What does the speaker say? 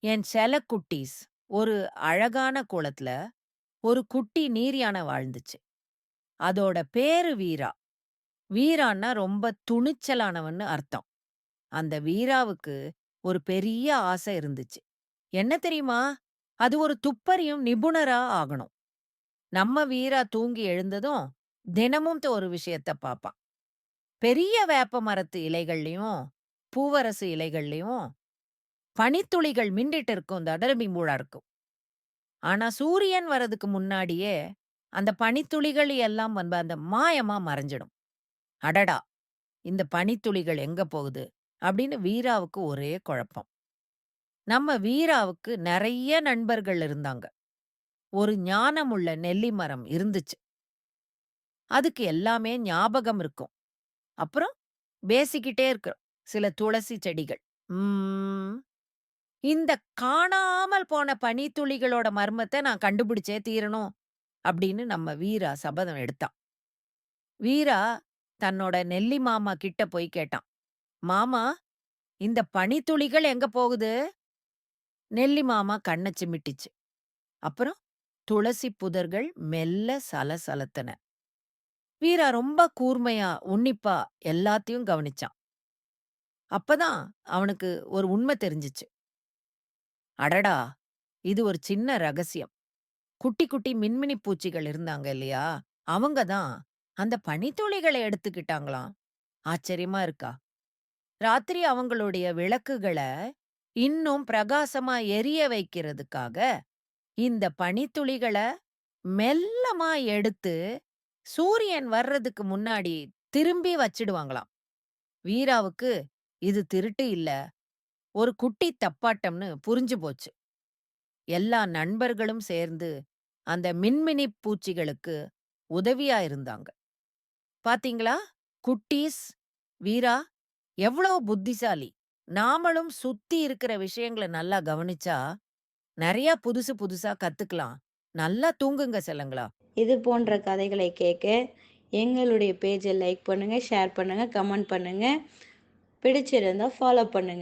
என் செல்லக்குட்டீஸ் ஒரு அழகான குளத்துல ஒரு குட்டி நீர் யானை வாழ்ந்துச்சு. அதோட பேரு வீரா. வீரான்னா ரொம்ப துணிச்சலானவன்னு அர்த்தம். அந்த வீராவுக்கு ஒரு பெரிய ஆசை இருந்துச்சு. என்ன தெரியுமா? அது ஒரு துப்பறியும் நிபுணரா ஆகணும். நம்ம வீரா தூங்கி எழுந்ததும் தினமும் ஒரு விஷயத்த பாப்பான். பெரிய வேப்ப மரத்து இலைகள்லயும், பூவரசு இலைகள்லயும் பனித்துளிகள் மின்னிட்டு இருக்கும். இந்த அடர்மிமுழா இருக்கும். ஆனா சூரியன் வர்றதுக்கு முன்னாடியே, அந்த பனித்துளிகள் எல்லாம் அந்த மாயமா மறைஞ்சிடும். அடடா! இந்த பனித்துளிகள் எங்க போகுது? அப்படின்னு வீராவுக்கு ஒரே குழப்பம். நம்ம வீராவுக்கு நெறைய நண்பர்கள் இருந்தாங்க. ஒரு ஞானமுள்ள நெல்லி மரம் இருந்துச்சு. அதுக்கு எல்லாமே ஞாபகம் இருக்கும். அப்புறம் பேசிக்கிட்டே இருக்கும். சில துளசி செடிகள். ம். இந்த காணாமல் போன பனித்துளிகளோட மர்மத்த நான் கண்டுபிடிச்சே தீரணும். அப்படின்னு நம்ம வீரா சபதம் எடுத்தான். வீரா தன்னோட நெல்லி மாமா கிட்ட போய் கேட்டான். மாமா, இந்த பனித்துளிகள் எங்க போகுது? நெல்லி மாமா கண்ண சிமிட்டிச்சு. அப்புறம் துளசி புதர்கள் மெல்ல சலசலத்தன. வீரா ரொம்ப கூர்மையா, உன்னிப்பா எல்லாத்தையும் கவனிச்சான். அப்பதான் அவனுக்கு ஒரு உண்மை தெரிஞ்சுச்சு. அடடா! இது ஒரு சின்ன ரகசியம். குட்டி, குட்டி மின்மினி பூச்சிகள் இருந்தாங்க இல்லையா? அவங்க தான் அந்த பனித்துளிகள எடுத்துக்கிட்டாங்களாம். ஆச்சரியமா இருக்கா? ராத்திரி அவங்களுடைய விளக்குகள இன்னும் பிரகாசமா எரிய வைக்கிறதுக்காக, இந்த பனித்துளிகள மெல்லமா எடுத்து, சூரியன் வர்றதுக்கு முன்னாடி திரும்பி வச்சிடுவாங்களாம். வீராவுக்கு இது திருட்டு இல்ல, ஒரு குட்டி தப்பாட்டம்னு புரிஞ்சு போச்சு. எல்லா நண்பர்களும் சேர்ந்து அந்த மின்மினி பூச்சிகளுக்கு உதவியா இருந்தாங்க. பாத்தீங்களா? குட்டீஸ், வீரா எவ்வளோ புத்திசாலி. நாமளும் சுத்தி இருக்கிற விஷயங்கள நல்லா கவனிச்சா, நெறைய புதுசு புதுசா கத்துக்கலாம். நல்லா தூங்குங்க செல்லங்களா. இது போன்ற கதைகளை கேட்க எங்களுடைய பேஜை லைக் பண்ணுங்க, ஷேர் பண்ணுங்க, கமெண்ட் பண்ணுங்க. பிடிச்சிருந்தா ஃபாலோ பண்ணுங்க.